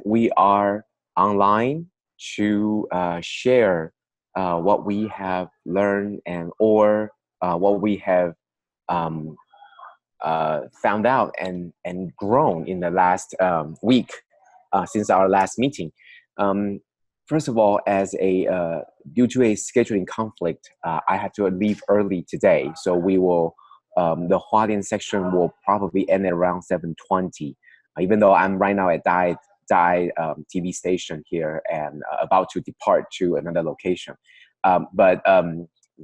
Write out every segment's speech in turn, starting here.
we are online to share what we have learned or what we have um, found out and grown in the last week since our last meeting. First of all, as due to a scheduling conflict, I had to leave early today, so we will the Hualien section will probably end at around 7:20. Even though I'm right now at Dai TV station here and about to depart to another location, but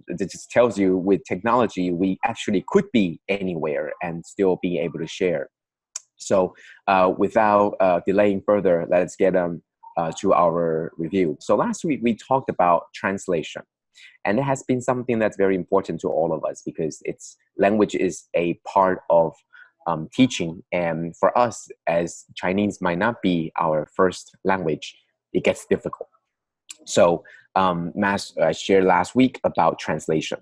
it just tells you with technology we actually could be anywhere and still be able to share. So without delaying further, let's get to our review. So last week we talked about translation, and it has been something that's very important to all of us because language is a part of teaching, and for us as Chinese might not be our first language, it gets difficult. So I shared last week about translation,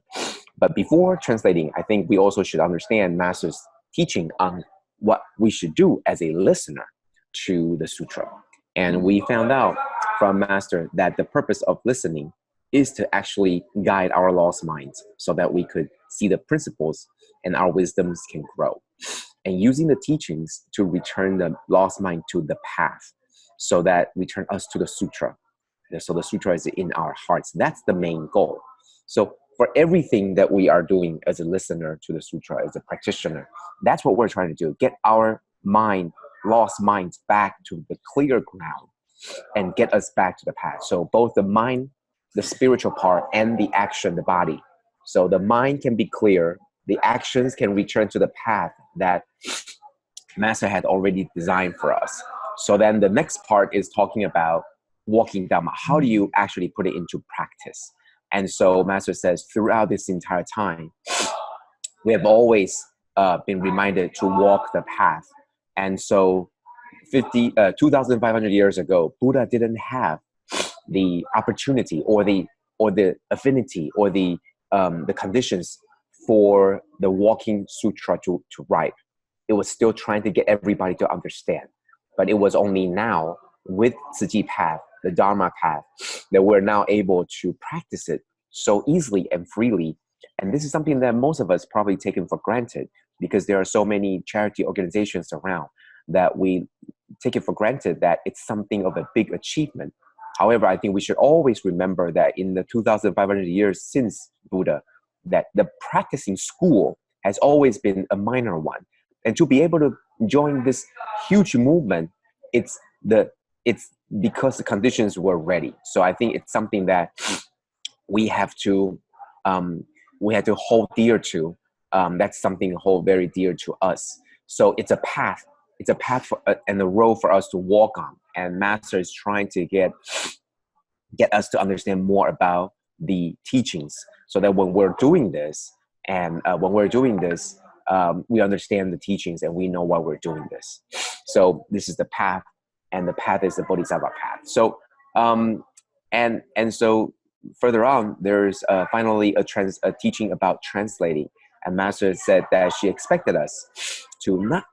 but before translating, I think we also should understand Master's teaching on what we should do as a listener to the sutra. And we found out from Master that the purpose of listening is to actually guide our lost minds so that we could see the principles and our wisdoms can grow. And using the teachings to return the lost mind to the path so that return us to the sutra. So the sutra is in our hearts. That's the main goal. So for everything that we are doing as a listener to the sutra, as a practitioner, that's what we're trying to do. Get our lost minds back to the clear ground and get us back to the path. So both the mind, the spiritual part, and the action, the body. So the mind can be clear, the actions can return to the path that Master had already designed for us. So then the next part is talking about walking Dharma. How do you actually put it into practice? And so Master says throughout this entire time, we have always been reminded to walk the path. And so 2,500 years ago, Buddha didn't have the opportunity or the affinity or the conditions for the walking sutra to ripe. It was still trying to get everybody to understand. But it was only now with Tzu Chi path, the Dharma path, that we're now able to practice it so easily and freely. And this is something that most of us probably taken for granted because there are so many charity organizations around that we take it for granted that it's something of a big achievement. However, I think we should always remember that in the 2,500 years since Buddha, that the practicing school has always been a minor one. And to be able to join this huge movement, it's because the conditions were ready. So I think it's something that we have to hold dear to. That's something hold very dear to us. So it's a path. It's a path and a road for us to walk on. And Master is trying to get us to understand more about the teachings, so that when we're doing this, we understand the teachings and we know why we're doing this. So this is the path, and the path is the Bodhisattva path. So and so further on, there's finally a teaching about translating. And Master said that she expected us to not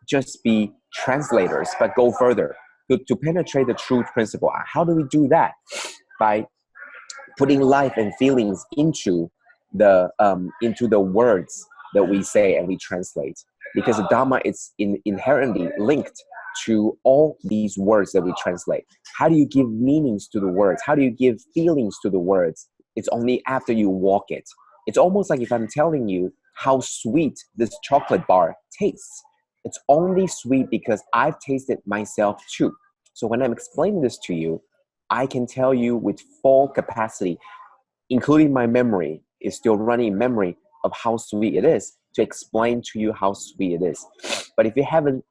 just be translators, but go further to penetrate the true principle. How do we do that? By putting life and feelings into the words that we say and we translate, because the Dharma is inherently linked to all these words that we translate. How do you give meanings to the words? How do you give feelings to the words? It's only after you walk it. It's almost like if I'm telling you how sweet this chocolate bar tastes. It's only sweet because I've tasted myself too. So when I'm explaining this to you, I can tell you with full capacity, including my memory, is still running memory of how sweet it is, to explain to you how sweet it is. But if you haven't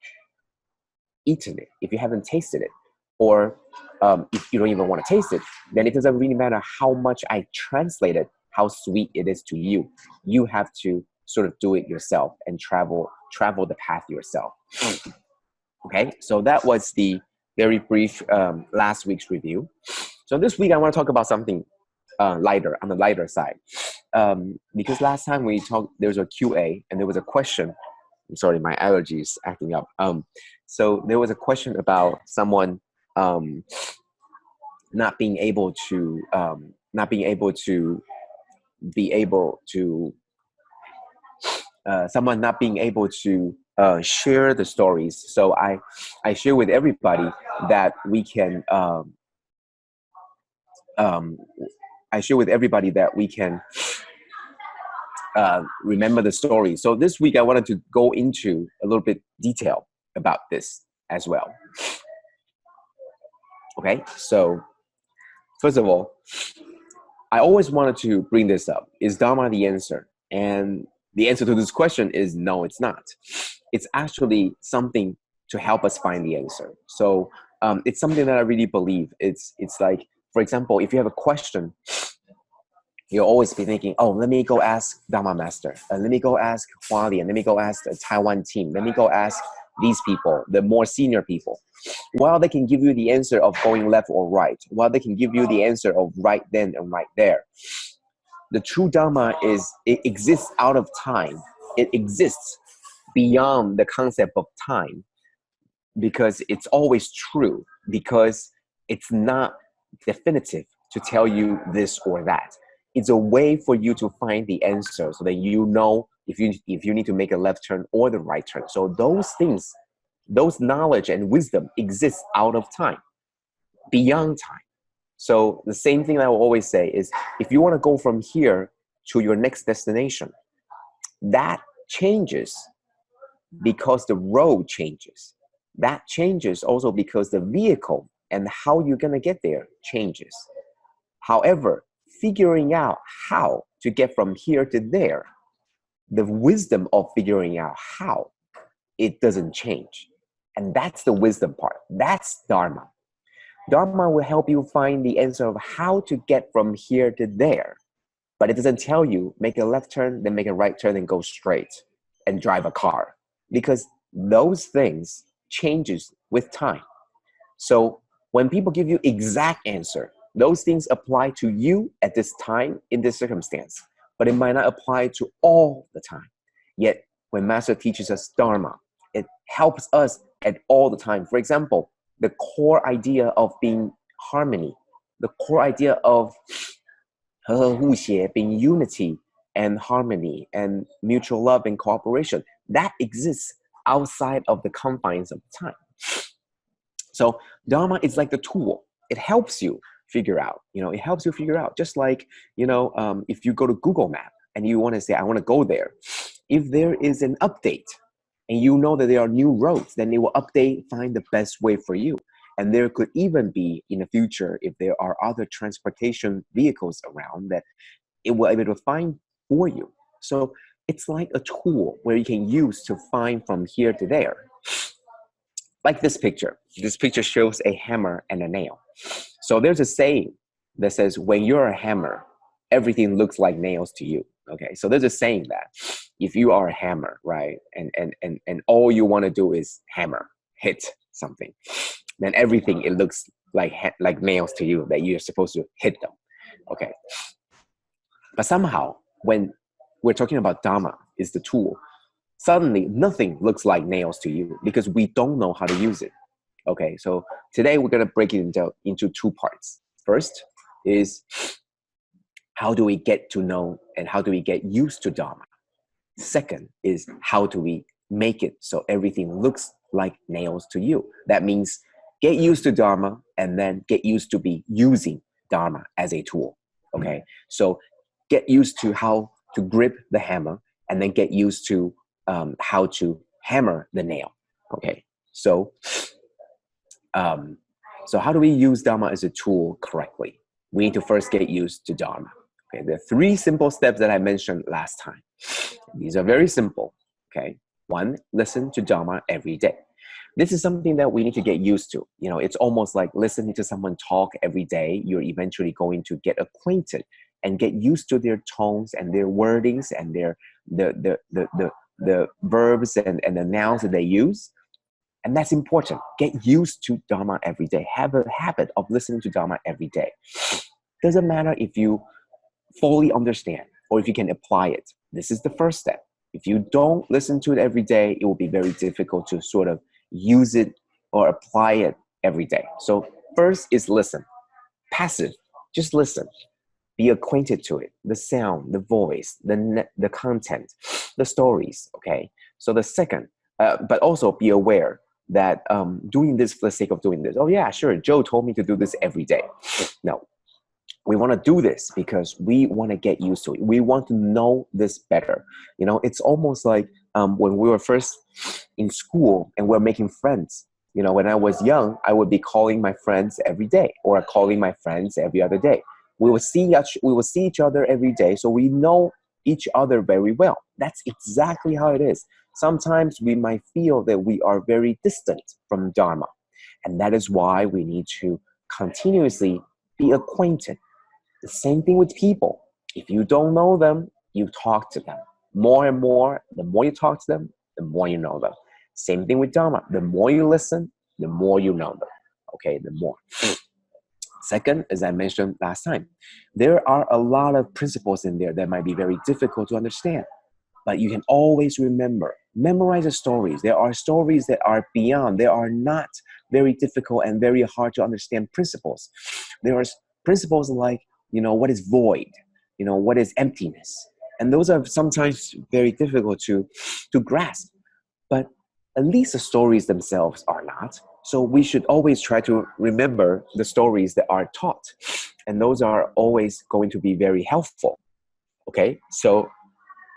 eaten it, if you haven't tasted it, or if you don't even want to taste it, then it doesn't really matter how much I translated how sweet it is to you. You have to sort of do it yourself and travel the path yourself. Okay, so that was the very brief last week's review. So this week I want to talk about something lighter, on the lighter side. Because last time we talked, there was a QA and there was a question I'm sorry, my allergy is acting up. So there was a question about someone not being able to someone not being able to share the stories. So I share with everybody that we can I share with everybody that we can remember the story. So this week I wanted to go into a little bit detail about this as well. Okay, so first of all, I always wanted to bring this up. Is Dharma the answer? And the answer to this question is no, it's not. It's actually something to help us find the answer. So it's something that I really believe. It's like, for example, if you have a question, you'll always be thinking, oh, let me go ask Dharma Master. Let me go ask Hualien. Let me go ask the Taiwan team. Let me go ask these people, the more senior people. While they can give you the answer of going left or right, while they can give you the answer of right then and right there, the true Dharma it exists out of time. It exists beyond the concept of time because it's always true, because it's not definitive to tell you this or that. It's a way for you to find the answer so that you know if you need to make a left turn or the right turn. So those things, those knowledge and wisdom exists out of time, beyond time. So the same thing I will always say is, if you want to go from here to your next destination, that changes because the road changes. That changes also because the vehicle and how you're going to get there changes. However, figuring out how to get from here to there, the wisdom of figuring out how, it doesn't change. And that's the wisdom part. That's Dharma. Dharma will help you find the answer of how to get from here to there. But it doesn't tell you, make a left turn, then make a right turn and go straight and drive a car. Because those things changes with time. So when people give you exact answer, those things apply to you at this time in this circumstance, but it might not apply to all the time. Yet when Master teaches us Dharma, it helps us at all the time. For example, the core idea of being harmony, the core idea of being unity and harmony and mutual love and cooperation, that exists outside of the confines of time. So Dharma is like the tool. It helps you figure out, it helps you figure out. Just like, if you go to Google Map and you want to say, I want to go there. If there is an update and you know that there are new roads, then it will update, find the best way for you. And there could even be in the future, if there are other transportation vehicles around, that it will be able to find for you. So it's like a tool where you can use to find from here to there. Like this picture. This picture shows a hammer and a nail. So there's a saying that says, when you're a hammer, everything looks like nails to you. Okay, so there's a saying that if you are a hammer, right, and all you want to do is hammer, hit something, then everything, it looks like nails to you, that you're supposed to hit them. Okay, but somehow when we're talking about Dharma is the tool, suddenly nothing looks like nails to you because we don't know how to use it. Okay, so today we're going to break it into two parts. First is, how do we get to know and how do we get used to Dharma? Second is, how do we make it so everything looks like nails to you? That means get used to Dharma and then get used to be using Dharma as a tool. Okay, so get used to how to grip the hammer and then get used to how to hammer the nail. Okay, so how do we use Dharma as a tool correctly? We need to first get used to Dharma. Okay, the 3 simple steps that I mentioned last time. These are very simple. Okay, 1, listen to Dharma every day. This is something that we need to get used to. It's almost like listening to someone talk every day. You're eventually going to get acquainted and get used to their tones and their wordings and the verbs and the nouns that they use. And that's important. Get used to Dharma every day. Have a habit of listening to Dharma every day. Doesn't matter if you fully understand or if you can apply it. This is the first step. If you don't listen to it every day, it will be very difficult to sort of use it or apply it every day. So first is listen. Passive, just listen. Be acquainted to it, the sound, the voice, the content, the stories, okay? So the second, but also be aware that doing this for the sake of doing this. Oh yeah, sure, Joe told me to do this every day. No, we want to do this because we want to get used to it. We want to know this better. You know, it's almost like when we were first in school and we're making friends. You know, when I was young, I would be calling my friends every day or calling my friends every other day. We will see each other every day, so we know each other very well. That's exactly how it is. Sometimes we might feel that we are very distant from Dharma, and that is why we need to continuously be acquainted. The same thing with people. If you don't know them, you talk to them. More and more, the more you talk to them, the more you know them. Same thing with Dharma. The more you listen, the more you know them. Okay, the more. Second, as I mentioned last time, there are a lot of principles in there that might be very difficult to understand, but you can always memorize the stories. There are stories that are beyond, they are not very difficult and very hard to understand principles. There are principles like, you know, what is void? You know, what is emptiness? And those are sometimes very difficult to grasp, but at least the stories themselves are not. So we should always try to remember the stories that are taught. And those are always going to be very helpful. Okay, so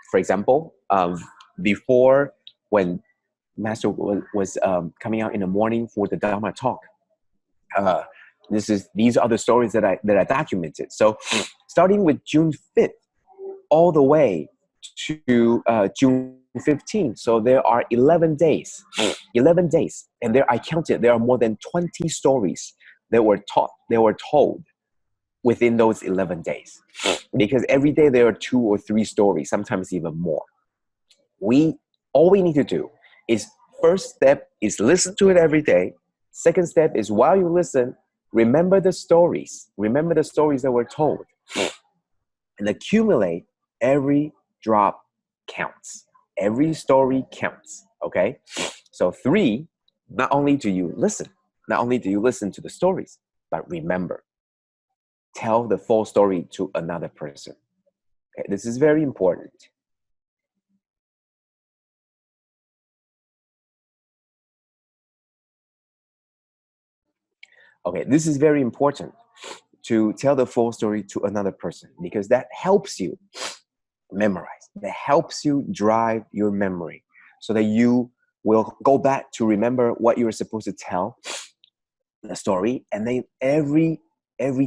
for example, before when Master was coming out in the morning for the Dharma talk, these are the stories that I documented. So starting with June 5th all the way to June 15th. So there are 11 days. 11 days. And there I counted, there are more than 20 stories that were taught, they were told within those 11 days. Because every day there are 2 or 3 stories, sometimes even more. All we need to do is, first step is listen to it every day. Second step is, while you listen, remember the stories. Remember the stories that were told. And accumulate. Every drop counts. Every story counts, okay? So 3, not only do you listen to the stories, but remember, tell the full story to another person. Okay, this is very important. Okay, this is very important, to tell the full story to another person, because that helps you memorize. That helps you drive your memory so that you will go back to remember what you were supposed to tell the story, and then every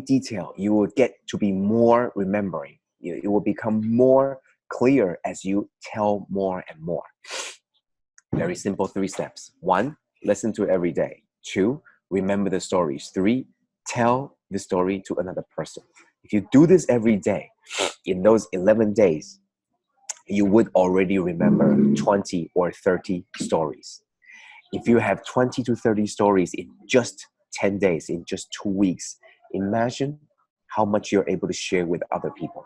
detail you will get to be more remembering. It will become more clear as you tell more and more. Very simple 3 steps. 1, listen to it every day. 2, remember the stories. 3, tell the story to another person. If you do this every day, in those 11 days, you would already remember 20 or 30 stories. If you have 20 to 30 stories in just 10 days, in just 2 weeks, imagine how much you're able to share with other people.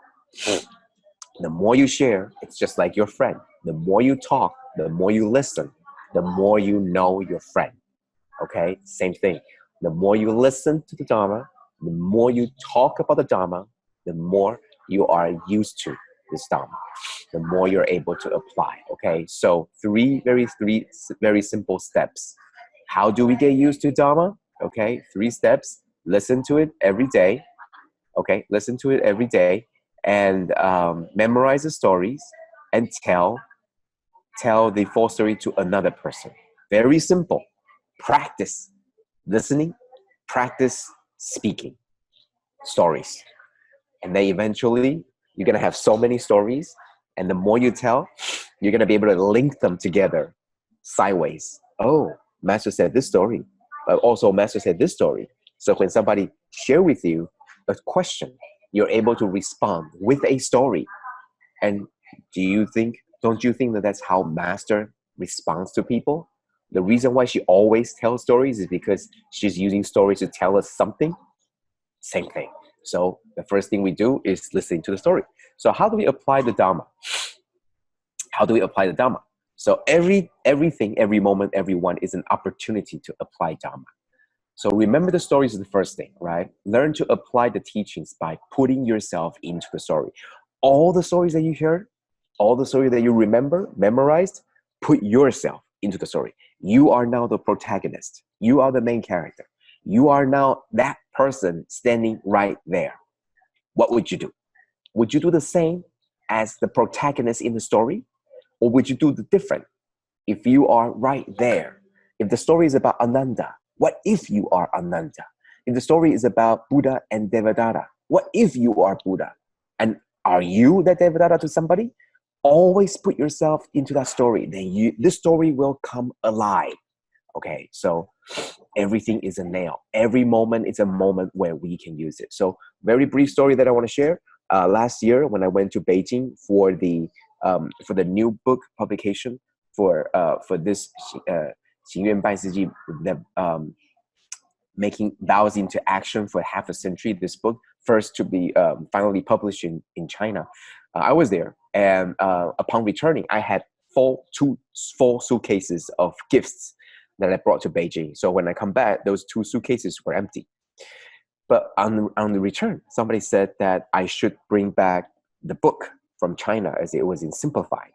The more you share, it's just like your friend. The more you talk, the more you listen, the more you know your friend. Okay, same thing. The more you listen to the Dharma, the more you talk about the Dharma, the more you are used to this Dharma, the more you're able to apply. Okay, so 3 very simple steps. How do we get used to Dharma? Okay, 3 steps. Listen to it every day. Okay, listen to it every day, and memorize the stories, and tell the full story to another person. Very simple. Practice listening, practice speaking stories. And then eventually, you're going to have so many stories. And the more you tell, you're going to be able to link them together sideways. Oh, Master said this story, but also Master said this story. So when somebody share with you a question, you're able to respond with a story. And don't you think that that's how Master responds to people? The reason why she always tells stories is because she's using stories to tell us something. Same thing. So the first thing we do is listening to the story. So how do we apply the Dharma? How do we apply the Dharma? So everything, every moment, everyone is an opportunity to apply Dharma. So remember the stories is the first thing, right? Learn to apply the teachings by putting yourself into the story. All the stories that you heard, all the stories that you remember, memorized, put yourself into the story. You are now the protagonist. You are the main character. You are now that person standing right there. What would you do? Would you do the same as the protagonist in the story? Or would you do the different? If you are right there, if the story is about Ananda, what if you are Ananda? If the story is about Buddha and Devadatta, what if you are Buddha? And are you the Devadatta to somebody? Always put yourself into that story. Then this story will come alive. Okay, so everything is a nail. Every moment is a moment where we can use it. So very brief story that I want to share. Last year when I went to Beijing for the new book publication for this 行愿拜世记, the making vows into action for half a century, this book, first to be finally published in China. I was there, and upon returning, I had two full suitcases of gifts that I brought to Beijing. So when I come back, those 2 suitcases were empty. But on the return, somebody said that I should bring back the book from China as it was in simplified.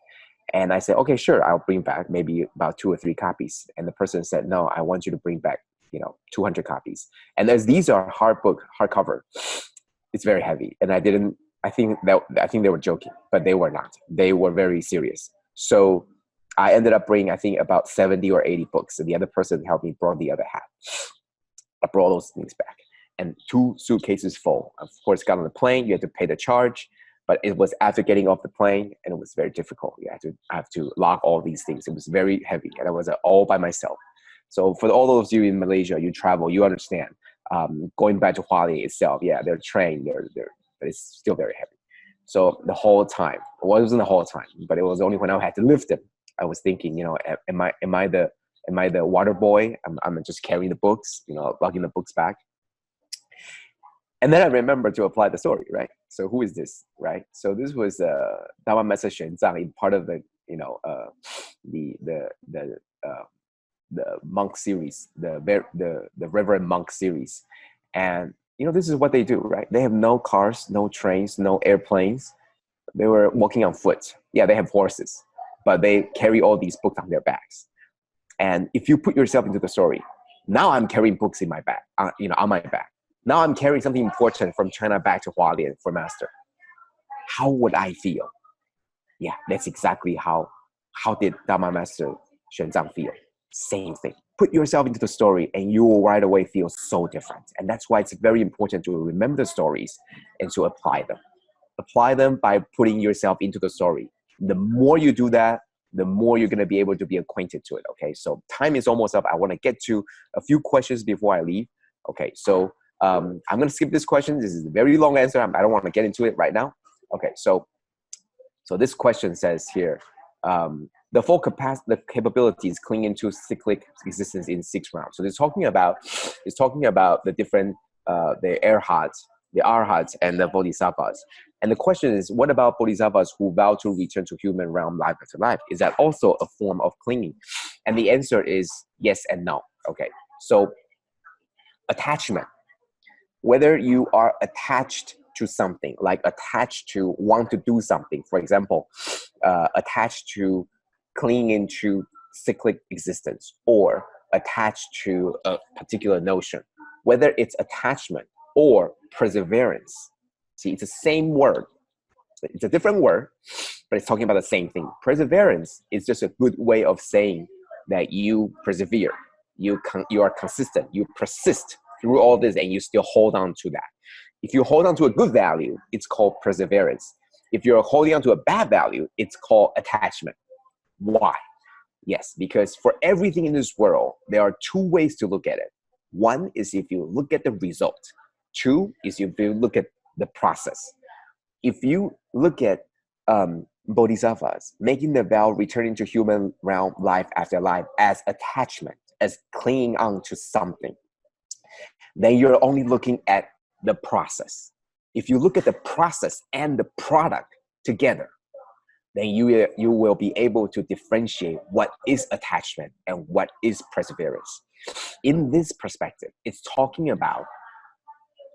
And I said, okay, sure, I'll bring back maybe about 2 or 3 copies. And the person said, no, I want you to bring back 200 copies. And as these are hardcover, it's very heavy. And I think they were joking, but they were not. They were very serious. So I ended up bringing, I think, about 70 or 80 books. And the other person helped me brought the other half. I brought those things back. And 2 suitcases full. Of course, got on the plane, you had to pay the charge. But it was after getting off the plane, and it was very difficult. I have to lock all these things. It was very heavy, and I was all by myself. So for all those of you in Malaysia, you travel, you understand. Going back to Hualien itself, they're trained, but it's still very heavy. So the whole time, well, it wasn't the whole time, but it was only when I had to lift them, I was thinking, am I the water boy? I'm just carrying the books, lugging the books back. And then I remember to apply the story, right? So who is this, right? So this was Dharma Master Xuan Zang in part of the monk series, the Reverend Monk series, and this is what they do, right? They have no cars, no trains, no airplanes. They were walking on foot. Yeah, they have horses, but they carry all these books on their backs. And if you put yourself into the story, now I'm carrying books in my back, on my back. Now I'm carrying something important from China back to Hualien for master. How would I feel? Yeah, that's exactly how did Dharma Master Xuan Zang feel. Same thing. Put yourself into the story and you will right away feel so different. And that's why it's very important to remember the stories and to apply them. Apply them by putting yourself into the story. The more you do that, the more you're going to be able to be acquainted to it. Okay, so time is almost up. I want to get to a few questions before I leave. Okay, so I'm going to skip this question. This is a very long answer. I don't want to get into it right now. Okay, so this question says here, the full capacity, the capabilities clinging to cyclic existence in 6 rounds. So it's talking about the different, the arhats, and the bodhisattvas. And the question is, what about bodhisattvas who vow to return to human realm life after life? Is that also a form of clinging? And the answer is yes and no. Okay, so attachment. Whether you are attached to something, like attached to want to do something, for example, attached to clinging to cyclic existence, or attached to a particular notion, whether it's attachment or perseverance. See, it's the same word. It's a different word, but it's talking about the same thing. Perseverance is just a good way of saying that you persevere, you are consistent, you persist through all this, and you still hold on to that. If you hold on to a good value, it's called perseverance. If you're holding on to a bad value, it's called attachment. Why? Yes, because for everything in this world, there are 2 ways to look at it. 1 is if you look at the result. 2 is if you look at the process. If you look at bodhisattvas making the vow, returning to human realm life after life as attachment, as clinging on to something, then you're only looking at the process. If you look at the process and the product together, then you will be able to differentiate what is attachment and what is perseverance. In this perspective, it's talking about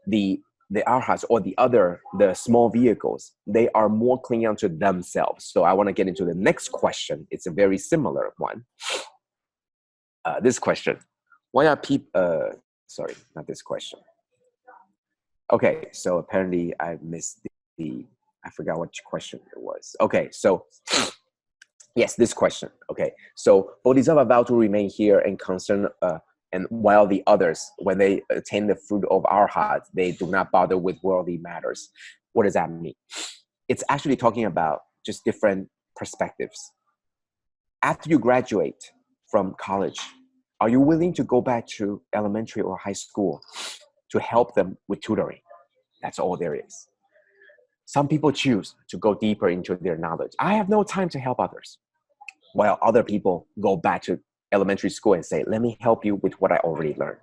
the arhats or the small vehicles. They are more clinging onto themselves. So I want to get into the next question. It's a very similar one. This question: why are people? Sorry, not this question. Okay, so apparently I missed I forgot which question it was. Okay, so yes, this question. Okay, so Bodhisattva vow to remain here and concern, and while the others, when they attain the fruit of arhat, they do not bother with worldly matters. What does that mean? It's actually talking about just different perspectives. After you graduate from college, are you willing to go back to elementary or high school to help them with tutoring? That's all there is. Some people choose to go deeper into their knowledge. I have no time to help others. While other people go back to elementary school and say, let me help you with what I already learned.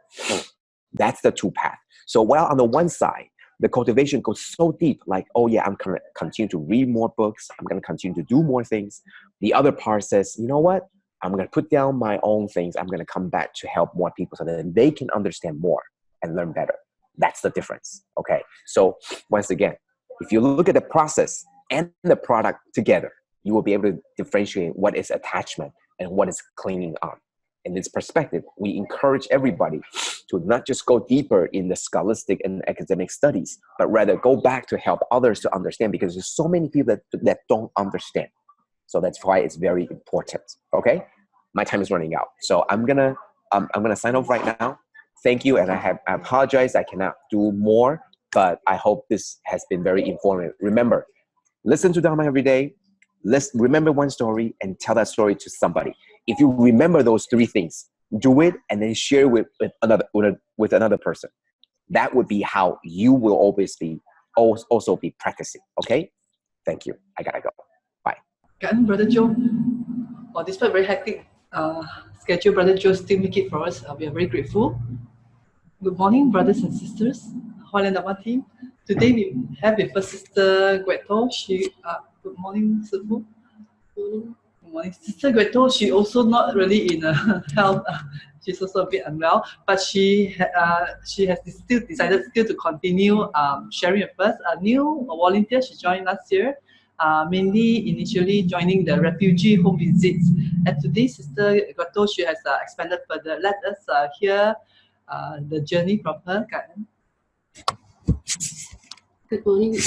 That's the two paths. So while on the one side, the cultivation goes so deep, like, oh yeah, I'm going to continue to read more books. I'm going to continue to do more things. The other part says, you know what? I'm going to put down my own things. I'm going to come back to help more people so that they can understand more and learn better. That's the difference. Okay. So once again, if you look at the process and the product together, you will be able to differentiate what is attachment and what is clinging on. In this perspective, we encourage everybody to not just go deeper in the scholastic and academic studies, but rather go back to help others to understand, because there's so many people that don't understand. So that's why it's very important. Okay, my time is running out, so I'm gonna sign off right now. Thank you, and I apologize I cannot do more, but I hope this has been very informative. Remember, listen to Dharma every day. Let's remember one story and tell that story to somebody. If you remember those three things, do it and then share with another person. That would be how you will always be also be practicing. Okay, thank you. I gotta go. Bye. Brother Joe. Despite very hectic schedule, Brother Joe still make it for us. We are very grateful. Good morning, brothers and sisters. Hualien Dharma team. Today we have with us Sister Gueto. Good morning, Sifu. Good morning, Sister Gueto. She also not really in health. She's also a bit unwell, but she has still decided to continue sharing with us. A new volunteer, she joined last year. Mainly initially joining the refugee home visits. And today, Sister Gueto, she has expanded further. Let us hear the journey from her. Good morning,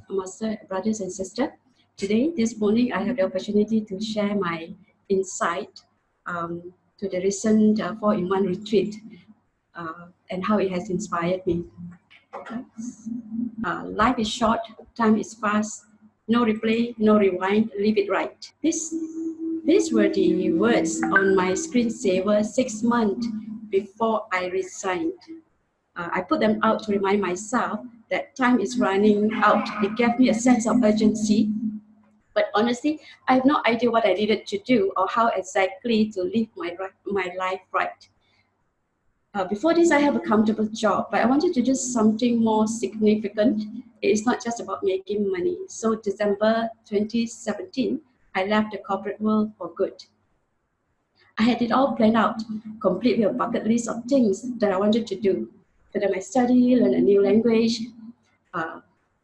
Master, brothers and sisters. Today, this morning, I have the opportunity to share my insight to the recent 4-in-1 retreat and how it has inspired me. Life is short, time is fast, no replay, no rewind, leave it right. These were the words on my screensaver 6 months before I resigned. I put them out to remind myself that time is running out. It gave me a sense of urgency. But honestly, I have no idea what I needed to do or how exactly to live my life right. Before this, I have a comfortable job, but I wanted to do something more significant. It is not just about making money. So December 2017, I left the corporate world for good. I had it all planned out, complete with a bucket list of things that I wanted to do. Further my study, learn a new language,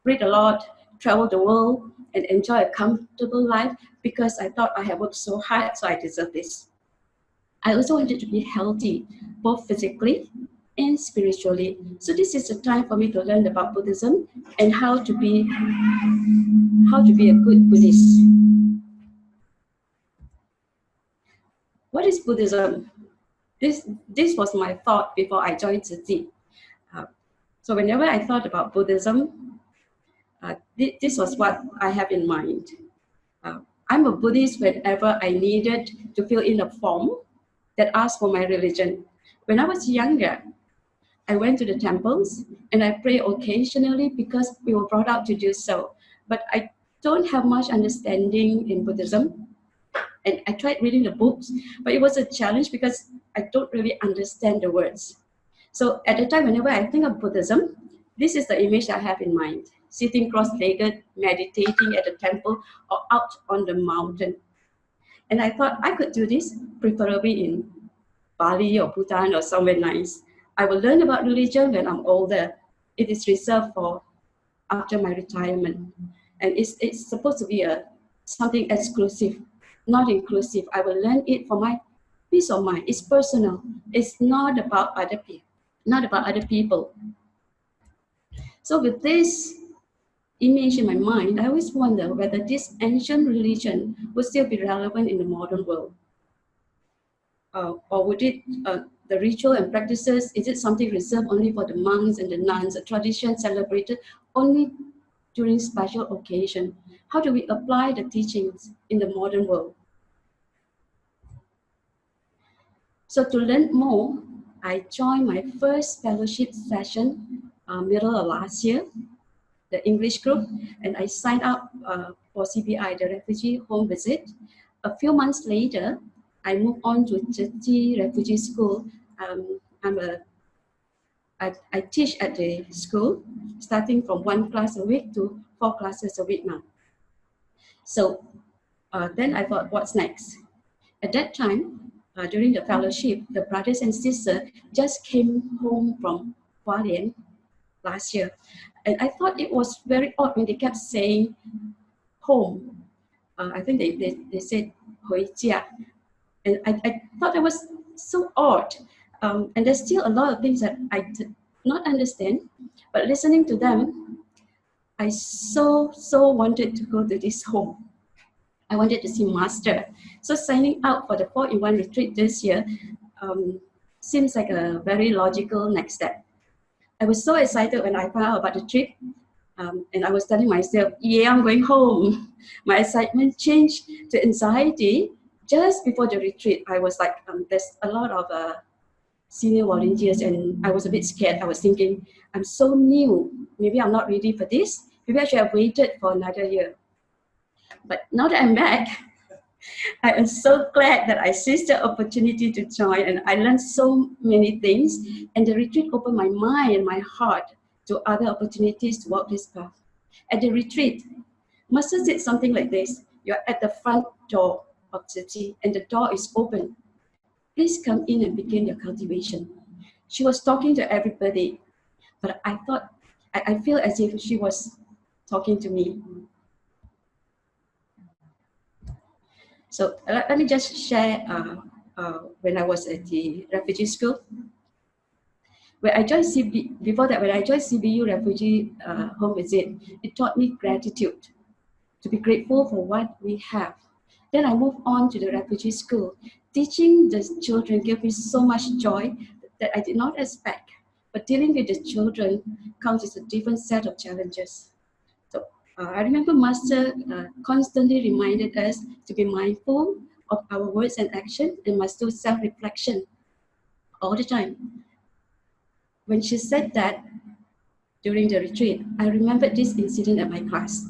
read a lot, travel the world, and enjoy a comfortable life because I thought I had worked so hard, so I deserve this. I also wanted to be healthy, both physically and spiritually. So this is the time for me to learn about Buddhism and how to be a good Buddhist. What is Buddhism? This was my thought before I joined Tzu Chi. So whenever I thought about Buddhism, this was what I have in mind. I'm a Buddhist whenever I needed to fill in a form that asked for my religion. When I was younger, I went to the temples and I pray occasionally because we were brought up to do so. But I don't have much understanding in Buddhism. And I tried reading the books, but it was a challenge because I don't really understand the words. So at the time, whenever I think of Buddhism, this is the image I have in mind. sitting cross-legged, meditating at the temple or out on the mountain. And I thought I could do this, preferably in Bali or Bhutan or somewhere nice. I will learn about religion when I'm older. It is reserved for after my retirement. And it's supposed to be something exclusive, not inclusive. I will learn it for my peace of mind. It's personal. It's not about other people. Not about other people. So with this image in my mind, I always wonder whether this ancient religion would still be relevant in the modern world. Or would it, the ritual and practices, is it something reserved only for the monks and the nuns, a tradition celebrated only during special occasion? How do we apply the teachings in the modern world? So to learn more, I joined my first fellowship session middle of last year, the English group, and I signed up for CBI, the refugee home visit. A few months later, I moved on to Tzu Chi refugee school. I teach at the school, starting from 1 class a week to 4 classes a week now. So then I thought, what's next? At that time, during the fellowship, the brothers and sisters just came home from Hualien last year. And I thought it was very odd when they kept saying home. I think they said 回家. And I thought that was so odd. And there's still a lot of things that I did not understand. But listening to them, I so wanted to go to this home. I wanted to see Master. So signing up for the 4-in-1 retreat this year seems like a very logical next step. I was so excited when I found out about the trip. And I was telling myself, yeah, I'm going home. My excitement changed to anxiety just before the retreat. I was like, there's a lot of senior volunteers and I was a bit scared. I was thinking, I'm so new. Maybe I'm not ready for this. Maybe I should have waited for another year. But now that I'm back, I am so glad that I seized the opportunity to join and I learned so many things. And the retreat opened my mind and my heart to other opportunities to walk this path. At the retreat, Master said something like this: you're at the front door of Tzu Chi and the door is open. Please come in and begin your cultivation. She was talking to everybody, but I thought, I feel as if she was talking to me. So let me just share when I was at the refugee school. When I joined before that, when I joined CBU refugee home visit, it taught me gratitude, to be grateful for what we have. Then I moved on to the refugee school. Teaching the children gave me so much joy that I did not expect. But dealing with the children comes with a different set of challenges. So I remember Master constantly reminded us to be mindful of our words and action and must do self-reflection all the time. When she said that during the retreat, I remembered this incident at my class.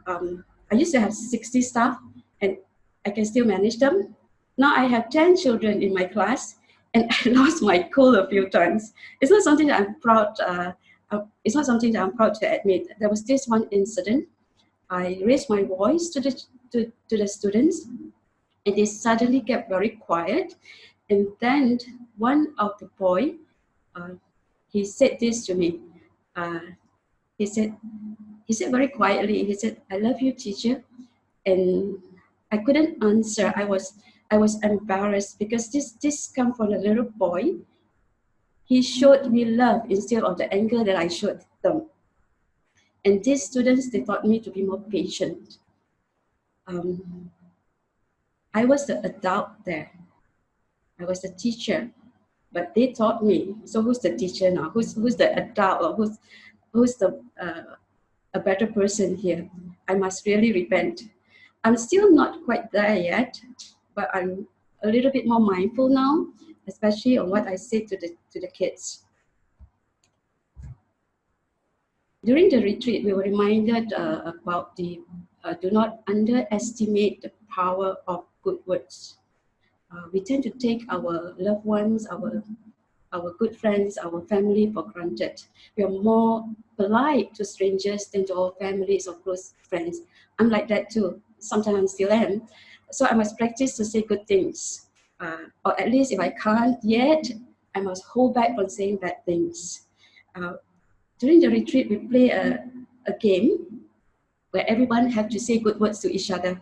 I used to have 60 staff and I can still manage them. Now I have 10 children in my class and I lost my cool a few times. It's not something that I'm proud. It's not something that I'm proud to admit. There was this one incident. I raised my voice to the students and they suddenly kept very quiet. And then one of the boy, he said this to me. He said very quietly, he said, "I love you, teacher." And I couldn't answer. I was embarrassed because this come from a little boy. He showed me love instead of the anger that I showed them. And these students, they taught me to be more patient. I was the adult there. I was the teacher, but they taught me. So who's the teacher now? Who's the adult, or who's the a better person here? I must really repent. I'm still not quite there yet, but I'm a little bit more mindful now, especially on what I say to the kids. During the retreat, we were reminded about the do not underestimate the power of good words. We tend to take our loved ones, our our good friends, our family for granted. We are more polite to strangers than to our families or close friends. I'm like that too. Sometimes I still am. So I must practice to say good things. Or at least if I can't yet, I must hold back from saying bad things. During the retreat, we play a game where everyone had to say good words to each other.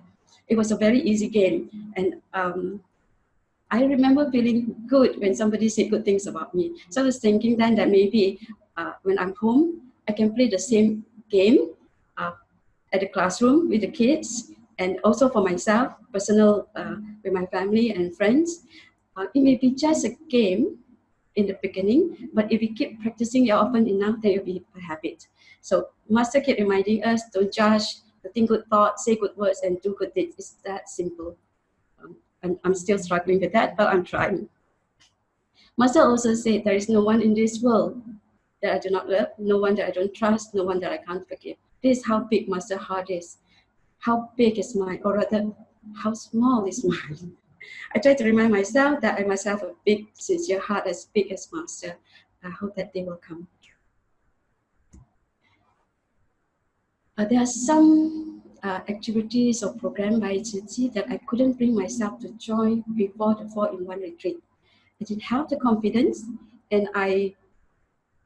It was a very easy game. And I remember feeling good when somebody said good things about me. So I was thinking then that maybe when I'm home, I can play the same game at the classroom with the kids, and also for myself, personal with my family and friends. It may be just a game in the beginning, but if we keep practicing it often enough, then it will be a habit. So Master kept reminding us, don't judge, to think good thoughts, say good words, and do good deeds. It's that simple. I'm still struggling with that, but I'm trying. Master also said there is no one in this world that I do not love, no one that I don't trust, no one that I can't forgive. This is how big Master's heart is. How big is mine, or rather, how small is mine? I try to remind myself that I must have a big, sincere heart as big as Master. I hope that day will come. There are some activities or programs by Tzu Chi that I couldn't bring myself to join before the 4-in-1 retreat. I didn't have the confidence, and I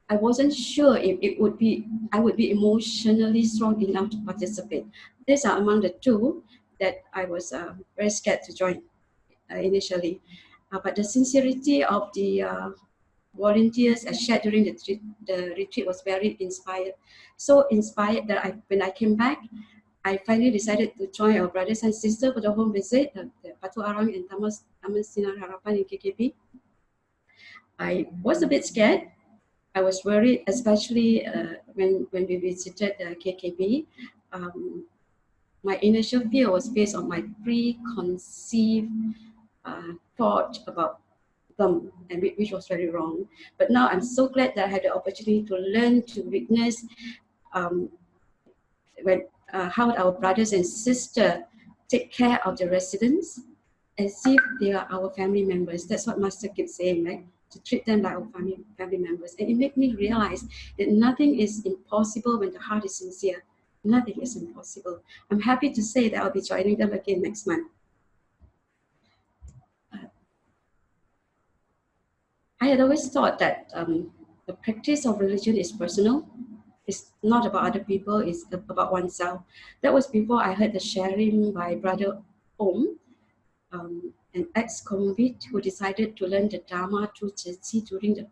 wasn't sure if I would be emotionally strong enough to participate. These are among the two that I was very scared to join initially. But the sincerity of the volunteers I shared during the retreat was very inspired. So inspired that when I came back, I finally decided to join our brothers and sisters for the home visit, the Batu Arang and Taman Sinar Harapan in KKP. I was a bit scared. I was worried, especially when we visited the KKP. My initial fear was based on my preconceived thought about them, and which was very wrong. But now I'm so glad that I had the opportunity to learn, to witness how our brothers and sisters take care of the residents as if they are our family members. That's what Master keeps saying, right? To treat them like our family members. And it made me realize that nothing is impossible when the heart is sincere. Nothing is impossible. I'm happy to say that I'll be joining them again next month. I had always thought that the practice of religion is personal. It's not about other people, it's about oneself. That was before I heard the sharing by Brother Om, an ex-convict who decided to learn the Dharma through Tzu Chi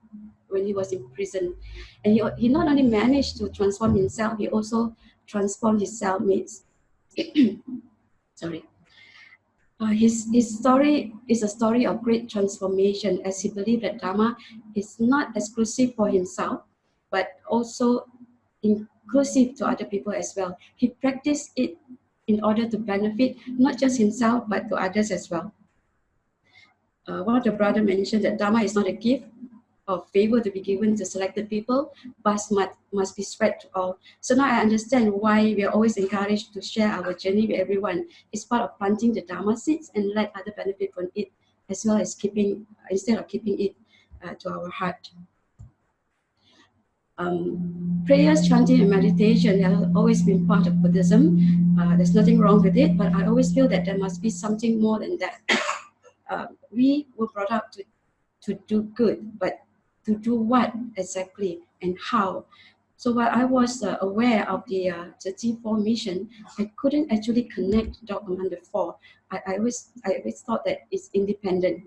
when he was in prison. And he not only managed to transform himself, he also transformed his cellmates. Sorry. His story is a story of great transformation, as he believed that Dharma is not exclusive for himself, but also inclusive to other people as well. He practiced it in order to benefit not just himself, but to others as well. One of the brothers mentioned that Dharma is not a gift of favor to be given to selected people, but must be spread to all. So now I understand why we are always encouraged to share our journey with everyone. It's part of planting the Dharma seeds and let others benefit from it, as well as instead of keeping it to our heart. Prayers, chanting, and meditation have always been part of Buddhism. There's nothing wrong with it, but I always feel that there must be something more than that. We were brought up to do good, but to do what exactly and how? So while I was aware of the Tzu Chi 4 mission, I couldn't actually connect dot among the 4. I always thought that it's independent.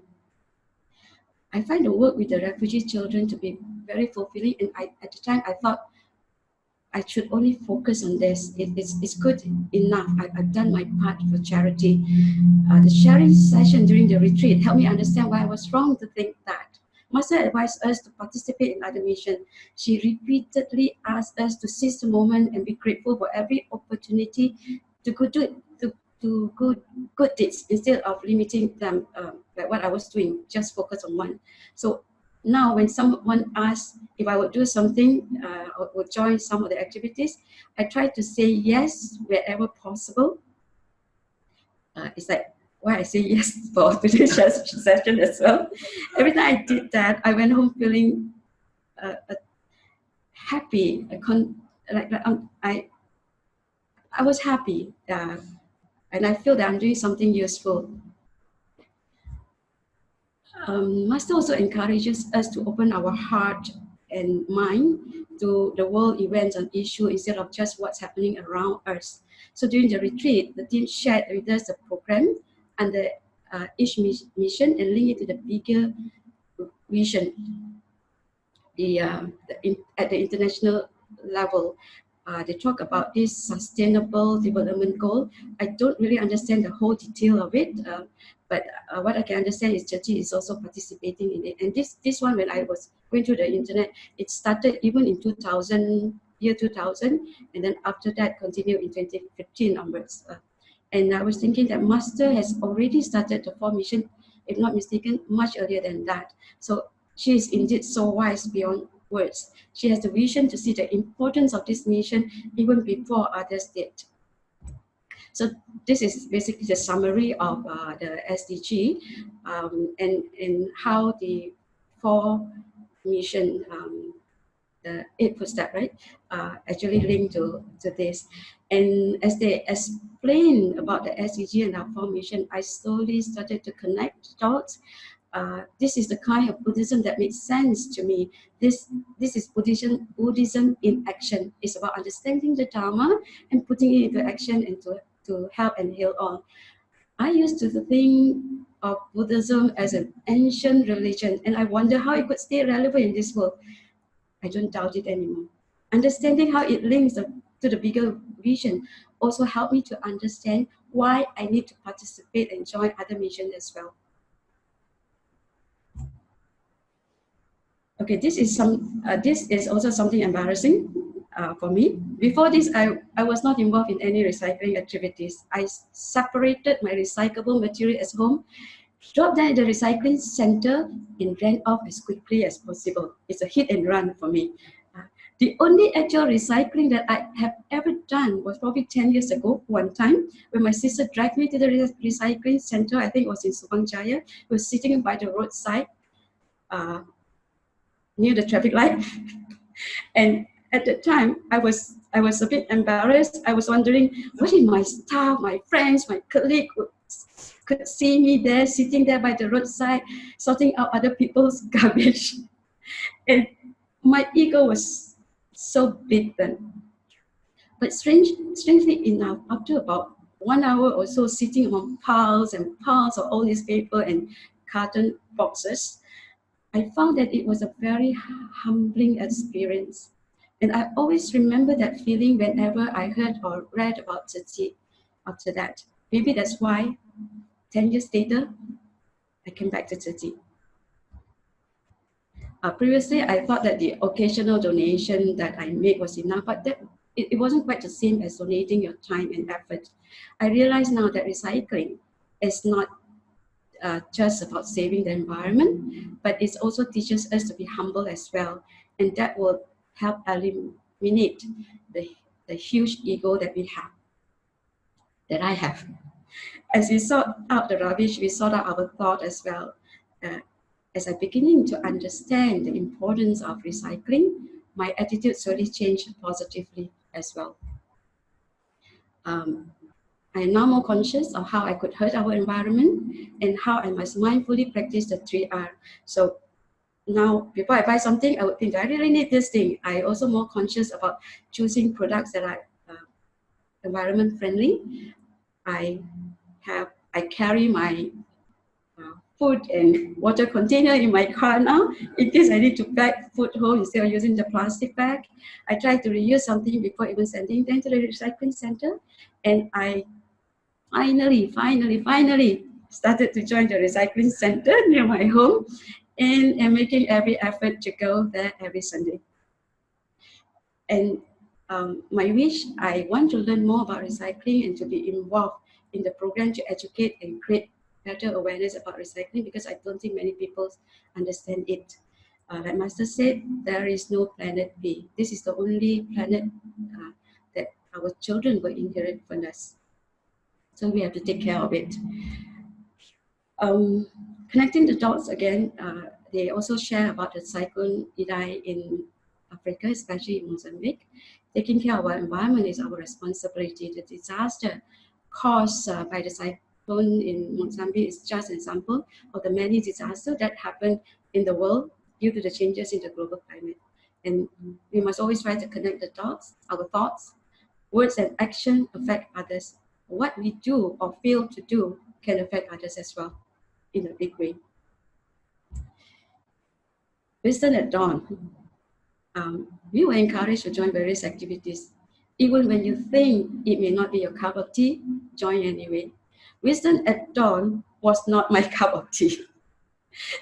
I find the work with the refugee children to be very fulfilling, and at the time I thought I should only focus on this. It's good enough. I've done my part for charity. The sharing session during the retreat helped me understand why I was wrong to think that. Master advised us to participate in other missions. She repeatedly asked us to seize the moment and be grateful for every opportunity to do good deeds instead of limiting them like what I was doing, just focus on one. So now when someone asks if I would do something or would join some of the activities, I try to say yes wherever possible. It's like why I say yes for today's session as well. Every time I did that, I went home feeling happy. I was happy, and I feel that I'm doing something useful. Master also encourages us to open our heart and mind to the world events and issues instead of just what's happening around us. So during the retreat, the team shared with us the program and each mission and link it to the bigger vision. At the international level, they talk about this sustainable development goal. I don't really understand the whole detail of it, but what I can understand is Tzu Chi is also participating in it. And this one, when I was going through the internet, it started even in 2000, and then after that continued in 2015 onwards. And I was thinking that Master has already started the 4 mission, if not mistaken, much earlier than that. So she is indeed so wise beyond words. She has the vision to see the importance of this mission even before others did. So this is basically the summary of the SDG and how the 4 mission, the 8 footsteps, right, actually linked to this. And as they explain about the SDG and our 4 mission, I slowly started to connect dots. This is the kind of Buddhism that makes sense to me. This is Buddhism in action. It's about understanding the Dharma and putting it into action and to help and heal all. I used to think of Buddhism as an ancient religion, and I wonder how it could stay relevant in this world. I don't doubt it anymore. Understanding how it links to the bigger vision also helped me to understand why I need to participate and join other missions as well. Okay, this is also something embarrassing for me. Before this, I was not involved in any recycling activities. I separated my recyclable material at home, dropped them at the recycling center, and ran off as quickly as possible. It's a hit and run for me. The only actual recycling that I have ever done was probably 10 years ago, one time, when my sister dragged me to the recycling center. I think it was in Subang Jaya. I was sitting by the roadside, near the traffic light. And at the time, I was a bit embarrassed. I was wondering, what if my staff, my friends, my colleague could see me there, sitting there by the roadside, sorting out other people's garbage. And my ego was so beaten. But strangely enough, after about 1 hour or so sitting on piles and piles of all these paper and carton boxes, I found that it was a very humbling experience. And I always remember that feeling whenever I heard or read about Tzu Chi after that. Maybe that's why 10 years later, I came back to Tzu Chi. Previously, I thought that the occasional donation that I made was enough, but it wasn't quite the same as donating your time and effort. I realize now that recycling is not just about saving the environment, but it also teaches us to be humble as well. And that will help eliminate the huge ego that I have. As we sort out the rubbish, we sort out our thought as well. As I'm beginning to understand the importance of recycling, my attitude slowly changed positively as well. I am now more conscious of how I could hurt our environment and how I must mindfully practice the 3R. So now, before I buy something, I would think, do I really need this thing? I also more conscious about choosing products that are environment friendly. I carry my food and water container in my car now, in case I need to pack food home instead of using the plastic bag. I try to reuse something before even sending them to the recycling center. And I finally started to join the recycling center near my home and am making every effort to go there every Sunday. And my wish, I want to learn more about recycling and to be involved in the program to educate and create better awareness about recycling, because I don't think many people understand it. Like Master said, there is no planet B. This is the only planet that our children will inherit from us. So we have to take care of it. Connecting the dots again, they also share about the cyclone Idai in Africa, especially in Mozambique. Taking care of our environment is our responsibility. The disaster caused by the cyclone in Mozambique is just an example of the many disasters that happen in the world due to the changes in the global climate. And we must always try to connect the dots. Our thoughts, words, and action affect others. What we do or fail to do can affect others as well in a big way. Wisdom at dawn. We were encouraged to join various activities. Even when you think it may not be your cup of tea, join anyway. Wisdom at dawn was not my cup of tea.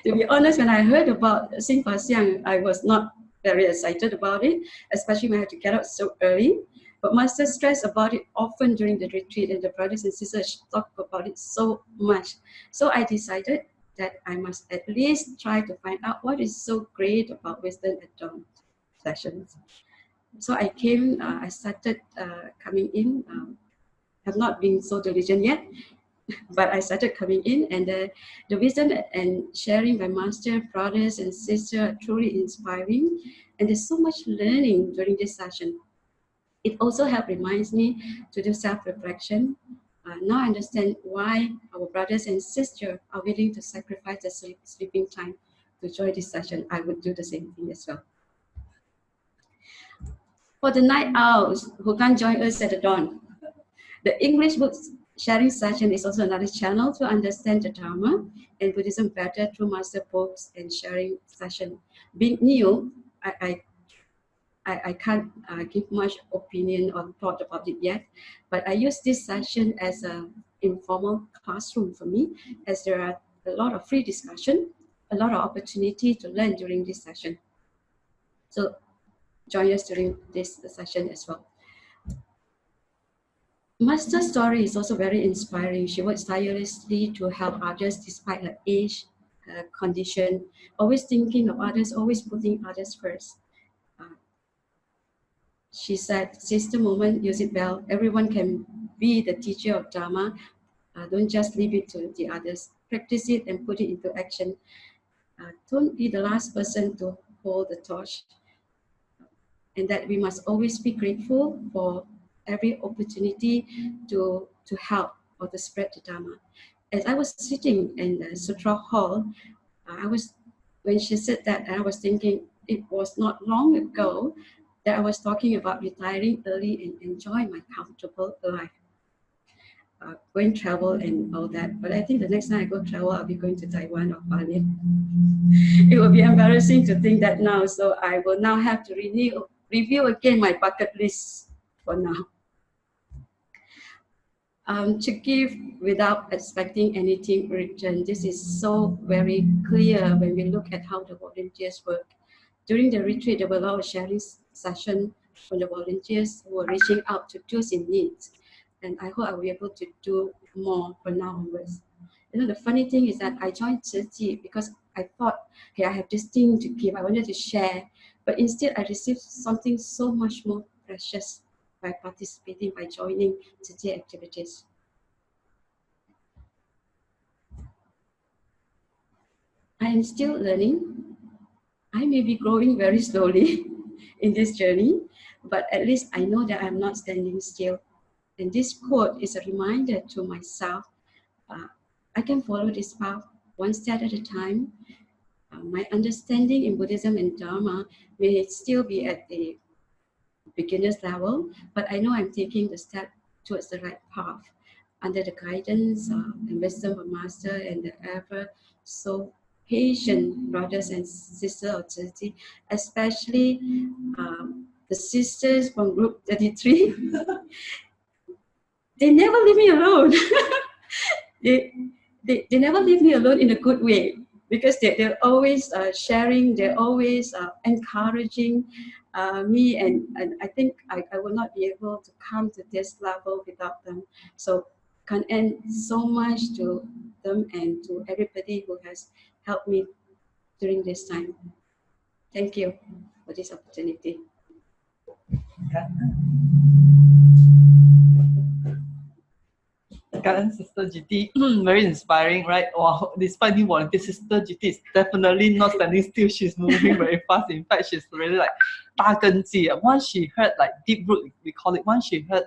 To be honest, when I heard about Xing Fa Xiang, I was not very excited about it, especially when I had to get up so early. But Master stressed about it often during the retreat, and the brothers and sisters talked about it so much. So I decided that I must at least try to find out what is so great about Wisdom at Dawn sessions. So I came, I started coming in. Have not been so diligent yet, but I started coming in, and the wisdom and sharing by Master, brothers and sisters are truly inspiring, and there's so much learning during this session. It also reminds me to do self-reflection. Now I understand why our brothers and sisters are willing to sacrifice their sleeping time to join this session. I would do the same thing as well. For the night owls who can't join us at the dawn, the English books sharing session is also another channel to understand the Dharma and Buddhism better through master books and sharing session. Being new, I can't give much opinion or thought about it yet, but I use this session as an informal classroom for me, as there are a lot of free discussion, a lot of opportunity to learn during this session. So join us during this session as well. Master's story is also very inspiring. She works tirelessly to help others despite her age, her condition, always thinking of others, always putting others first. She said, sister moment, use it well. Everyone can be the teacher of Dharma. Don't just leave it to the others. Practice it and put it into action. Don't be the last person to hold the torch. And that we must always be grateful for every opportunity to help or to spread the Dharma. As I was sitting in the Sutra hall, when she said that, I was thinking it was not long ago that I was talking about retiring early and enjoying my comfortable life, going travel and all that. But I think the next time I go travel, I'll be going to Taiwan or Hualien. It will be embarrassing to think that now, so I will now have to review again my bucket list for now. To give without expecting anything in return. This is so very clear when we look at how the volunteers work. During the retreat, there were a lot of sharing sessions from the volunteers who were reaching out to those in need. And I hope I will be able to do more from now onwards. You know, the funny thing is that I joined Tzu Chi because I thought, hey, I have this thing to give, I wanted to share. But instead, I received something so much more precious by participating, by joining Tzu Chi activities. I am still learning. I may be growing very slowly in this journey, but at least I know that I'm not standing still. And this quote is a reminder to myself, I can follow this path one step at a time. My understanding in Buddhism and Dharma may still be at the beginner's level, but I know I'm taking the step towards the right path under the guidance and wisdom of Master and the ever so patient brothers and sisters of Tzu Chi, especially the sisters from group 33. They never leave me alone. they never leave me alone in a good way, because they're always sharing, they're always encouraging me, and I think I will not be able to come to this level without them. So can end so much to them and to everybody who has helped me during this time. Thank you for this opportunity. Karen, Sister GT, very inspiring, right? Wow, despite being volunteer, Sister GT is definitely not standing still. She's moving very fast. In fact, she's really like 大根基. Once she heard like deep root, we call it. Once she heard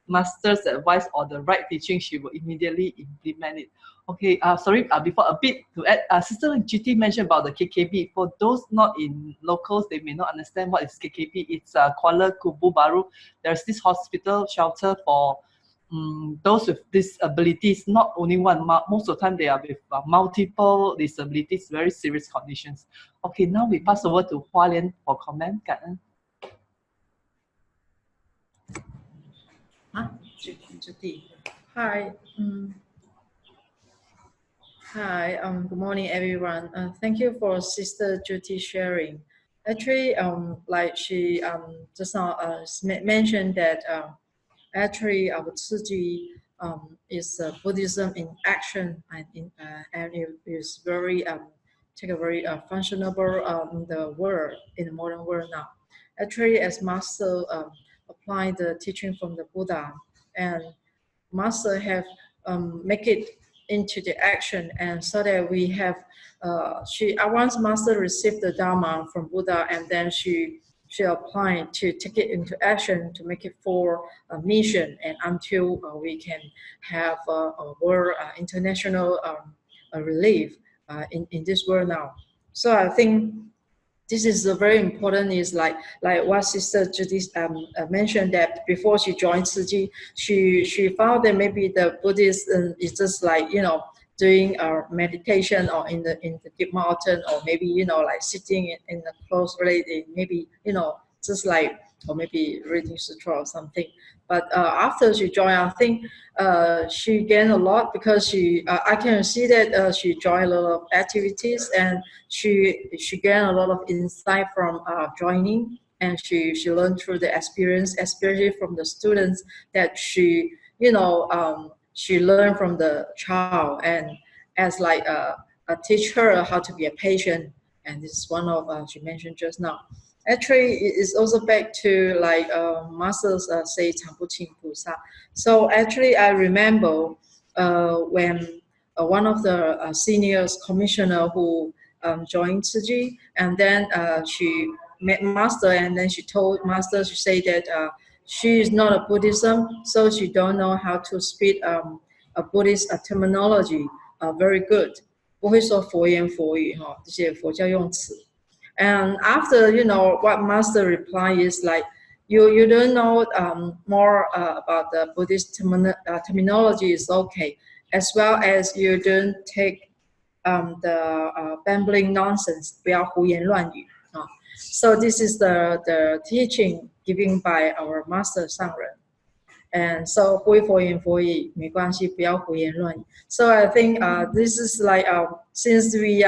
master's advice or the right teaching, she will immediately implement it. Okay, sorry, before a bit to add, Sister GT mentioned about the KKB. For those not in locals, they may not understand what is KKB. It's Kuala Kubu Baru. There's this hospital shelter for those with disabilities, not only one, most of the time they are with multiple disabilities, very serious conditions. Okay, now we pass over to Hualien for comment. Hi. Hi. Good morning, everyone. Thank you for Sister Judy sharing. Actually, like she just now mentioned that actually our Tzu Chi is Buddhism in action, and it is very take a very functionable in the world, in the modern world now. Actually, as Master applied the teaching from the Buddha, and Master have make it into the action, and so that we have once Master received the Dharma from Buddha, and then she applied to take it into action to make it for a mission, and until we can have a world international relief in this world now. So I think this is very important. Is like what Sister Judy mentioned, that before she joined Tzu Chi, she found that maybe the Buddhist is just like doing meditation or in the deep mountain, or maybe like sitting in a close relate, maybe just like, or maybe reading sutra or something. But after she joined, I think she gained a lot, because I can see that she joined a lot of activities, and she gained a lot of insight from joining, and she learned through the experience, especially from the students that she learned from the child, and as like teach her how to be a patient. And this is one of she mentioned just now. Actually, it's also back to like Masters say 常不轻菩萨. So actually, I remember when one of the seniors commissioner who joined Tzu Chi, and then she met Master, and then she told Master, she said that she is not a Buddhism, so she don't know how to speak a Buddhist terminology very good. 不会说佛言佛语哈，这些佛教用词。And after what Master reply is like, you don't know more about the Buddhist terminology is okay, as well as you don't take the babbling nonsense, 不要胡言乱语. So this is the teaching given by our Master 上人. And so 不会佛言佛语没关系，不要胡言乱语. So I think this is like since we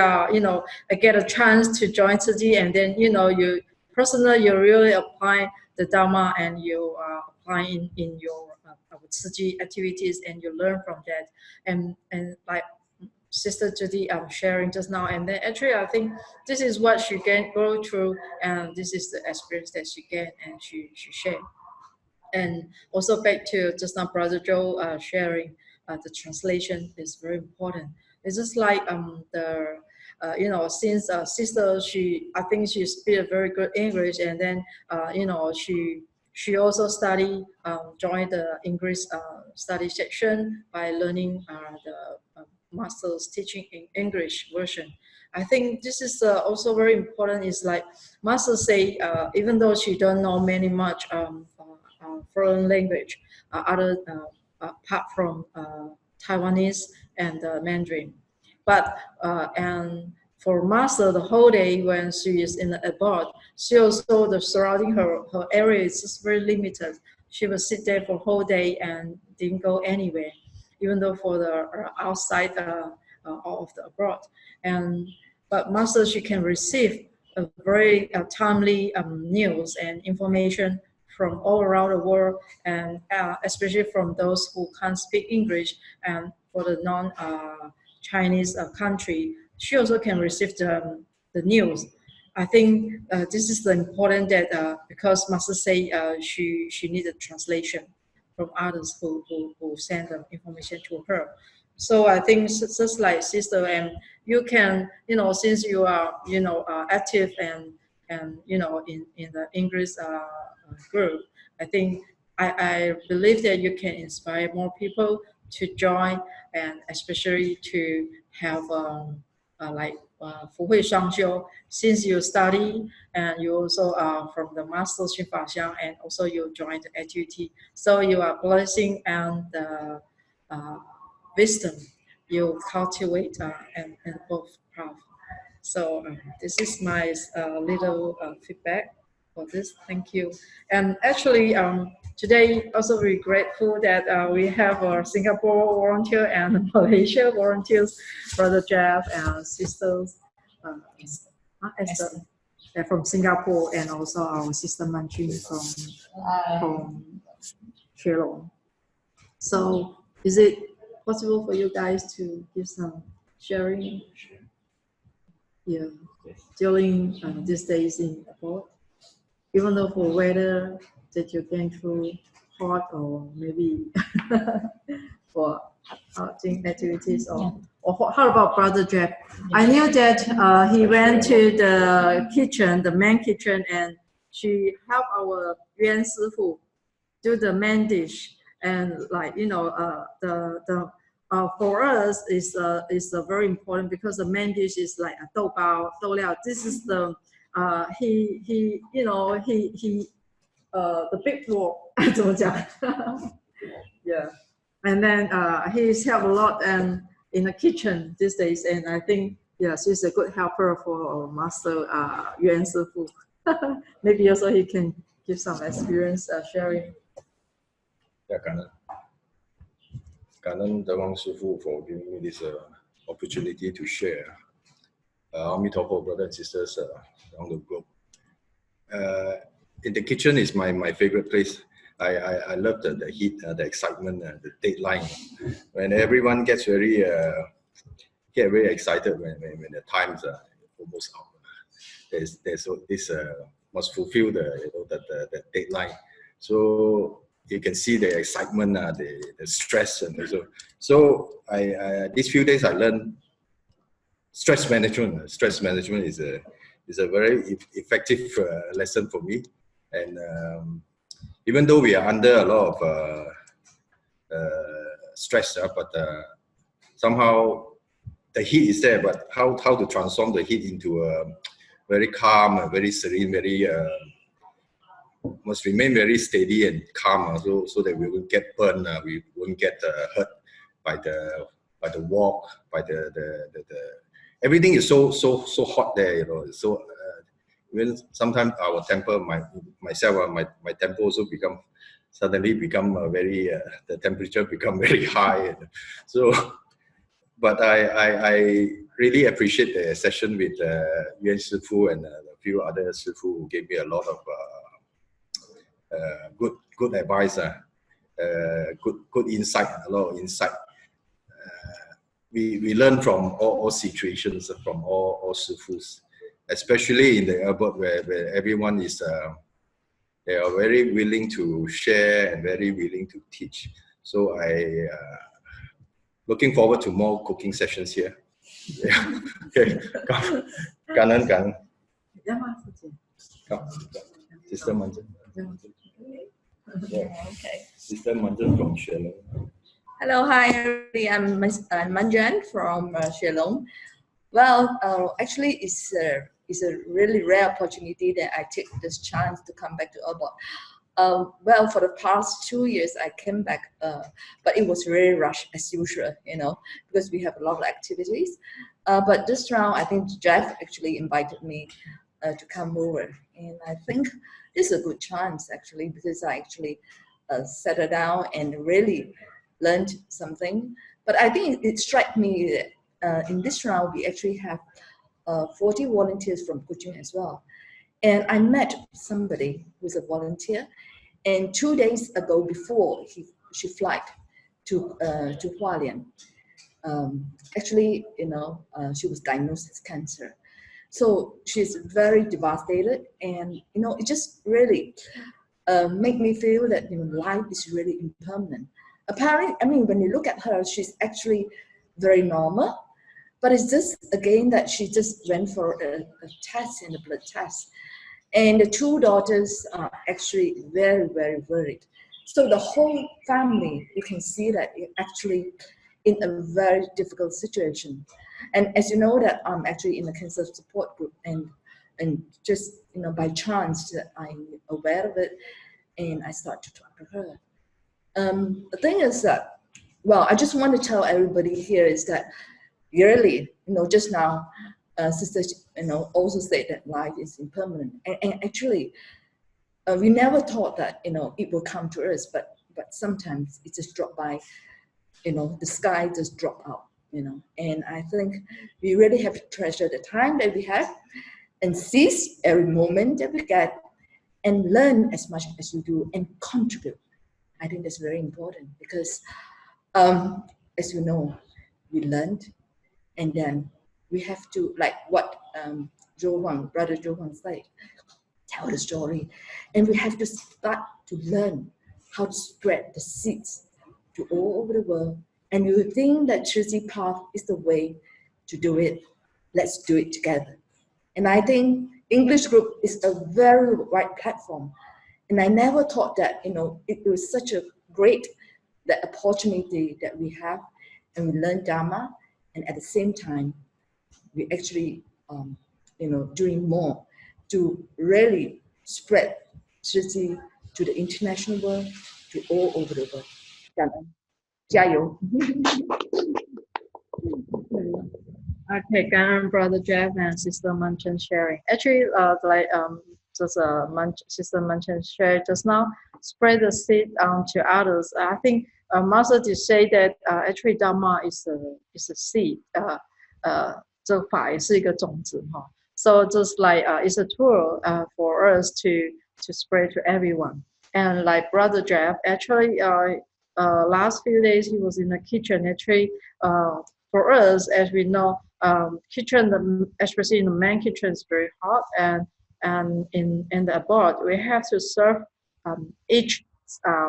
get a chance to join Tzu Chi, and then you personally you really apply the Dharma, and you apply in your Tzu Chi activities, and you learn from that, and like Sister Judy sharing just now, and then actually I think this is what she can go through, and this is the experience that she get, and she shared. And also back to just now Brother Joe sharing, the translation is very important. It's just like since Sister, I think she speaks very good English, and then she also joined the English study section by learning the Master's teaching in English version. I think this is also very important. Is like Master say, even though she don't know much foreign language, other apart from Taiwanese and Mandarin, but and for Master, the whole day when she is in abroad, she also the surrounding her area is just very limited. She will sit there for whole day and didn't go anywhere, even though for the outside of the abroad. But Master, she can receive a very timely news and information from all around the world, and especially from those who can't speak English, and for the non-Chinese country, she also can receive the news. I think this is the important that because Master say she needed translation. from others who send the information to her. So I think just like sister, and you can, since you are, active and in the English group, I think I believe that you can inspire more people to join, and especially to have like 福慧双修. Since you study and you also are from the Master Xun Fa Xiang, and also you joined the activity, so you are blessing and the wisdom you cultivate and both path. So this is my little feedback for this. Thank you. And actually, today also we're grateful that we have a Singapore volunteer and Malaysia volunteers, Brother Jeff and sisters Esther from Singapore, and also our sister Manjun from Shillong. So is it possible for you guys to give some sharing? Yeah, during these days in abroad, even though for weather that you're going through hot, or maybe for outing activities, or how about Brother Jeff? I knew that he went to the kitchen, the main kitchen, and she helped our Yuan Sifu do the main dish, and like for us is very important, because the main dish is like a dou bao, dou liao. This is the he the big wok. 怎么讲? Yeah, and then he's helped a lot and in the kitchen these days, and I think she's a good helper for our master Yuan Sifu. Maybe also he can give some experience sharing. Yeah, 感恩德光师父 for giving me this opportunity to share. Amitofo, brothers and sisters around the globe. In the kitchen is my favorite place. I love the heat, the excitement, the deadline. When everyone gets very excited when the times are almost up. There's this must fulfill the deadline. So you can see the excitement, the stress, and so I these few days I learned stress management. Stress management is a very effective lesson for me, and even though we are under a lot of stress, but somehow the heat is there. But how to transform the heat into a very calm, very serene, very must remain very steady and calm, so that we won't get burned, we won't get hurt by the walk, by the everything is so hot there, So even sometimes our temper, myself, my temper also suddenly become very the temperature become very high, so. But I really appreciate the session with Yuan Sifu and a few other Sifu who gave me a lot of good advice, good insight, a lot of insight. We learn from all situations, from all Sifus, especially in the airport where everyone is they are very willing to share and very willing to teach. So I looking forward to more cooking sessions here. Yeah. Okay. Kanan. Sister Manjun. Yeah. Okay. Sister Manjun from Shillong. Hello, hi everybody. I'm Manjan from Shillong. Well, actually, it's a really rare opportunity that I take this chance to come back to Ubud. Well, for the past 2 years, I came back, but it was very rushed as usual, because we have a lot of activities. But this round, I think Jeff actually invited me to come over, and I think this is a good chance actually, because I actually settled down and really learned something. But I think it struck me that in this round, we actually have 40 volunteers from Kuching as well. And I met somebody who's a volunteer, and 2 days ago, before she flight to Hualien, actually, she was diagnosed with cancer. So she's very devastated, and it just really make me feel that life is really impermanent. Apparently, I mean, when you look at her, she's actually very normal, but it's just again that she just went for a test and a blood test, and the two daughters are actually very, very worried. So the whole family, you can see that it actually in a very difficult situation. And as you know that I'm actually in a cancer support group, and just by chance that I'm aware of it, and I start to talk to her. The thing is that, well, I just want to tell everybody here is that really, just now, Sister, also said that life is impermanent, and actually, we never thought that it will come to us, but sometimes it just drop by, the sky just drop out, and I think we really have to treasure the time that we have, and seize every moment that we get, and learn as much as you do, and contribute. I think that's very important because, as you know, we learned, and then we have to, like what Brother Zhou Huang said, tell the story, and we have to start to learn how to spread the seeds to all over the world. And you think that Tzu Chi path is the way to do it? Let's do it together. And I think English group is a very wide platform. And I never thought that, it was such a great opportunity that we have, and we learn Dharma, and at the same time, we actually, doing more to really spread Tzu Chi to the international world, to all over the world. 感恩，加油！ Okay, Gan, Brother Jeff and Sister Manchen sharing. Actually, Sister Manchen shared just now, spread the seed to others. I think Master did say that actually Dharma is a seed. 这法也是一个种子哈。So just like it's a tool for us to spread to everyone. And like Brother Jeff, actually, last few days he was in the kitchen. Actually, for us, as we know, kitchen, especially in the main kitchen, is very hot, and in the abroad, we have to serve each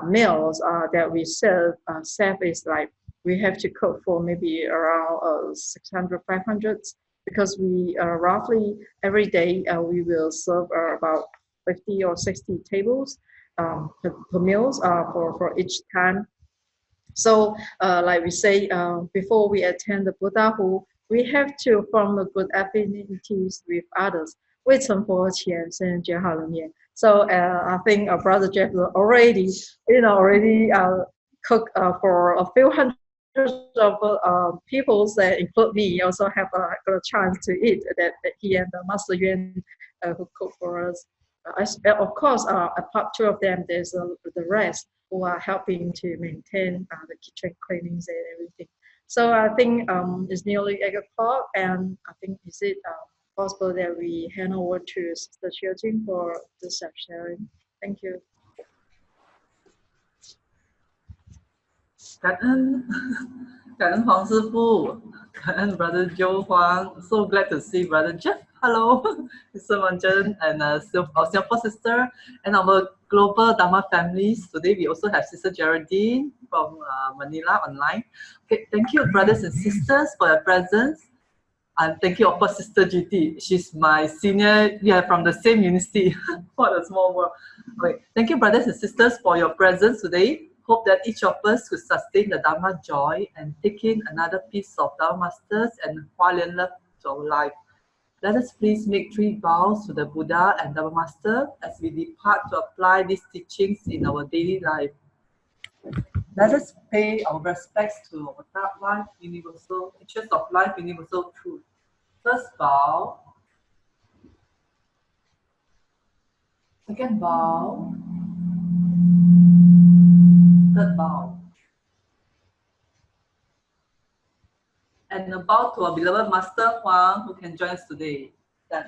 meals that we serve is like we have to cook for maybe around 600, 500, because we roughly every day we will serve about 50 or 60 tables per meals for each time. So like we say, before we attend the Buddhahood, we have to form a good affinities with others. 未成佛前，圣人结好人缘. So I think Brother Jeff already cook for a few hundreds of people that include me also have got a chance to eat that he and Master Yuan who cook for us. Of course, apart two of them, there's the rest who are helping to maintain the kitchen cleanings and everything. So I think it's nearly 8 o'clock, and I think is it possible that we hand over to Sister Cheng for the sharing. Thank you. 感恩黄师傅，感恩 Brother Zhou Huang. So glad to see Brother Jeff. Hello, Sister Manchen and our Singapore sister and our global Dharma families. Today we also have Sister Geraldine from Manila online. Okay, thank you, brothers and sisters, for your presence. And thank you, of course, Sister GT. She's my senior. We are from the same university. What a small world. Okay, thank you, brothers and sisters, for your presence today. Hope that each of us could sustain the Dharma joy and take in another piece of Dharma masters and Hualien love to our life. Let us please make 3 vows to the Buddha and Dharma Master as we depart to apply these teachings in our daily life. Let us pay our respects to our third life, universal teachers of life, universal truth. First vow. Second vow. Third vow. And a bow to our beloved Master Huang, who can join us today. 感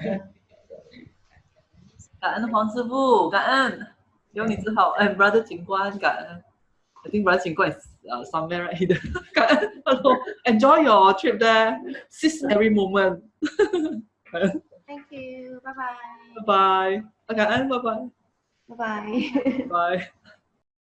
恩黄师傅，感恩有你之好。And Brother 警官，感恩。I think Brother 警官 is somewhere right here. 感恩 ，Hello, enjoy your trip there. Seize every moment. 感恩。 Thank you. Bye bye. Bye bye. 感恩，拜拜。Bye bye. Bye.